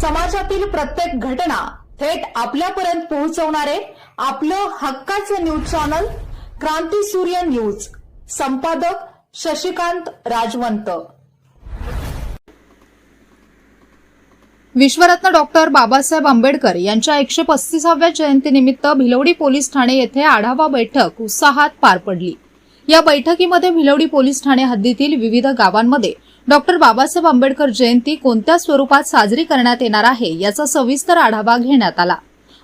समाजातील प्रत्येक घटना थेट आपल्यापर्यंत पोहोचवणारे आपलं हक्काचं न्यूज चॅनल क्रांती सूर्य न्यूज. संपादक शशिकांत राजवंत. विश्वरत्न डॉक्टर बाबासाहेब आंबेडकर यांच्या 135व्या जयंतीनिमित्त भिलवडी पोलीस ठाणे येथे आढावा बैठक उत्साहात पार पडली. या बैठकीमध्ये भिलवडी पोलीस ठाणे हद्दीतील विविध गावांमध्ये डॉक्टर बाबासाहेब आंबेडकर जयंती कोणत्या स्वरूपात साजरी करण्यात येणार आहे याचा सविस्तर आढावा घेण्यात आला.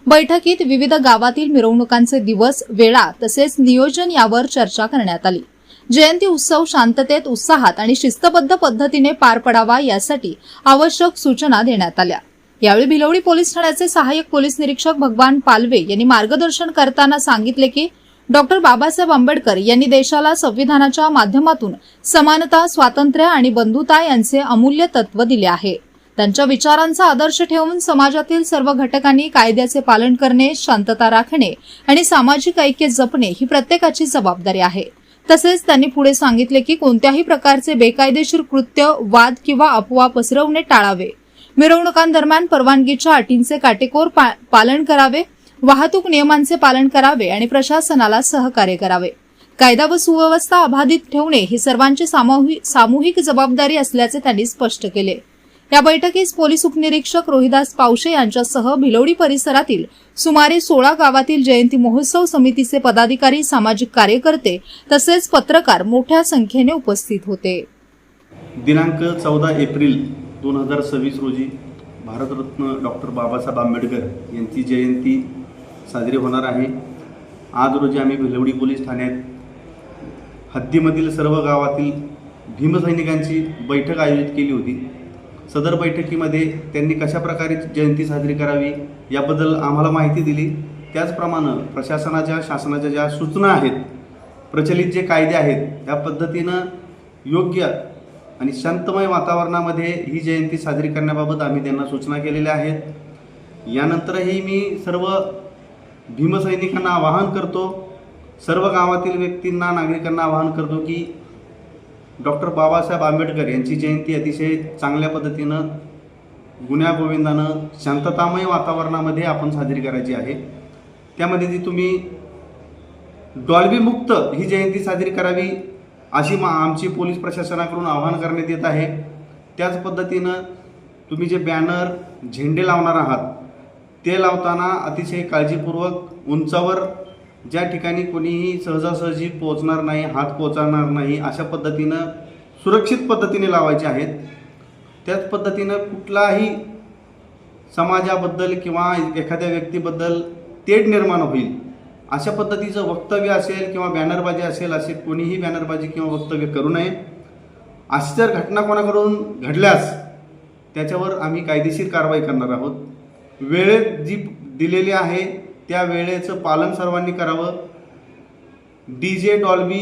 बैठकीत विविध गावातील मिरवणुकांचे दिवस, वेळा तसेच नियोजन यावर चर्चा करण्यात आली. जयंती उत्सव शांततेत, उत्साहात आणि शिस्तबद्ध पद्धतीने पार पडावा यासाठी आवश्यक सूचना देण्यात आल्या. यावेळी भिलवडी पोलीस ठाण्याचे सहाय्यक पोलीस निरीक्षक भगवान पालवे यांनी मार्गदर्शन करताना सांगितले की डॉक्टर बाबासाहेब आंबेडकर यांनी देशाला संविधानाच्या माध्यमातून समानता, स्वातंत्र्य आणि बंधुता यांचे अमूल्य तत्व दिले आहे. त्यांच्या विचारांचा आदर्श ठेवून समाजातील सर्व घटकांनी कायद्याचे पालन करणे, शांतता राखणे आणि सामाजिक ऐक्य जपणे ही प्रत्येकाची जबाबदारी आहे. तसेच त्यांनी पुढे सांगितले की कोणत्याही प्रकारचे बेकायदेशीर कृत्य, वाद किंवा अफवा पसरवणे टाळावे. मिरवणुकांदरम्यान परवानगीच्या अटींचे काटेकोर पालन करावे, वाहतूक नियमांचे पालन करावे आणि प्रशासनाला सहकार्य करावे. कायदा व सुव्यवस्था अबाधित ठेवणे ही सर्वांची सामूहिक जबाबदारी असल्याचे त्यांनी स्पष्ट केले. या बैठकीस पोलीस उपनिरीक्षक रोहिदास पावशे यांच्यासह भिलवडी परिसरातील सुमारे 16 गावातील जयंती महोत्सव समितीचे पदाधिकारी, सामाजिक कार्यकर्ते तसेच पत्रकार मोठ्या संख्येने उपस्थित होते. दिनांक 14 एप्रिल 2026 रोजी भारतरत्न डॉक्टर बाबासाहेब आंबेडकर यांची जयंती साजरी होणार आहे. आज रोजी आम्ही भिलवडी पोलीस ठाण्यात हद्दीमधील सर्व गावातील भीमसैनिकांची बैठक आयोजित केली होती. सदर बैठकीमध्ये त्यांनी कशा प्रकारे जयंती साजरी करावी याबद्दल आम्हाला माहिती दिली. त्याचप्रमाणे प्रशासनाच्या, शासनाच्या ज्या सूचना आहेत, प्रचलित जे कायदे आहेत, त्या पद्धतीनं योग्य आणि शांतमय वातावरणामध्ये ही जयंती साजरी करण्याबाबत आम्ही त्यांना सूचना केलेल्या आहेत. यानंतरही मी सर्व भीमसैनिकांना आवाहन करतो, सर्व गावातील व्यक्तींना, नागरिकांना आवाहन करतो की डॉक्टर बाबासाहेब आंबेडकर यांची जयंती अतिशय चांगल्या पद्धतीनं, गुण्यागोविंदानं, शांततामय वातावरणामध्ये आपण साजरी करायची आहे. त्यामध्ये ती तुम्ही डॉल्बी मुक्त ही जयंती साजरी करावी अशी आमची पोलीस प्रशासनाकडून आवाहन करण्यात येत आहे. त्याच पद्धतीनं तुम्ही जे बॅनर, झेंडे लावणार आहात ते लावताना अतिशय काळजीपूर्वक उंचावर, ज्या ठिकाणी कोणीही सहजासहजी पोहोचणार नाही, हात पोहोचणार नाही, अशा पद्धतीनं सुरक्षित पद्धतीने लावायचे आहेत. त्याच पद्धतीनं कुठलाही समाजाबद्दल किंवा एखाद्या व्यक्तीबद्दल तेढ निर्माण होईल अशा पद्धतीचं वक्तव्य असेल किंवा बॅनरबाजी असेल, असे कोणीही बॅनरबाजी किंवा वक्तव्य करू नये. अशी जर घटना कोणाकडून घडल्यास त्याच्यावर आम्ही कायदेशीर कारवाई करणार आहोत. वेळेत जी दिलेली आहे त्या वेळेचं पालन सर्वांनी करावं. DJ, डॉल्बी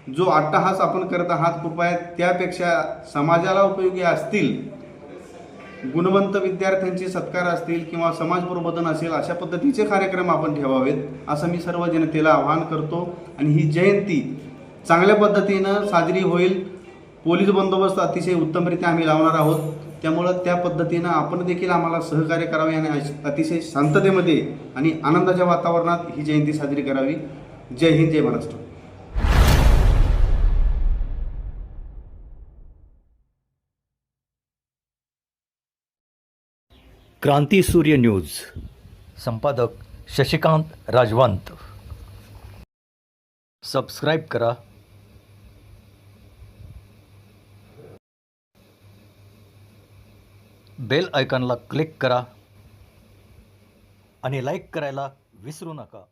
जो अट्टहास आपण करत आहात, कृपया त्यापेक्षा समाजाला उपयोगी असतील, गुणवंत विद्यार्थ्यांचे सत्कार असतील किंवा समाज प्रबोधन असेल, अशा पद्धतीचे कार्यक्रम आपण ठेवावेत असं मी सर्व जनतेला आवाहन करतो. आणि ही जयंती चांगल्या पद्धतीनं साजरी होईल. पोलीस बंदोबस्त अतिशय उत्तमरित्या आम्ही लावणार आहोत. त्यामुळं त्या पद्धतीनं आपण देखील आम्हाला सहकार्य करावे आणि अतिशय शांततेमध्ये आणि आनंदाच्या वातावरणात ही जयंती साजरी करावी. जय हिंद, जय महाराष्ट्र. क्रांती सूर्य न्यूज. संपादक शशिकांत राजवंत. सबस्क्राईब करा, बेल आयकॉनला क्लिक करा आणि लाईक करायला विसरू नका.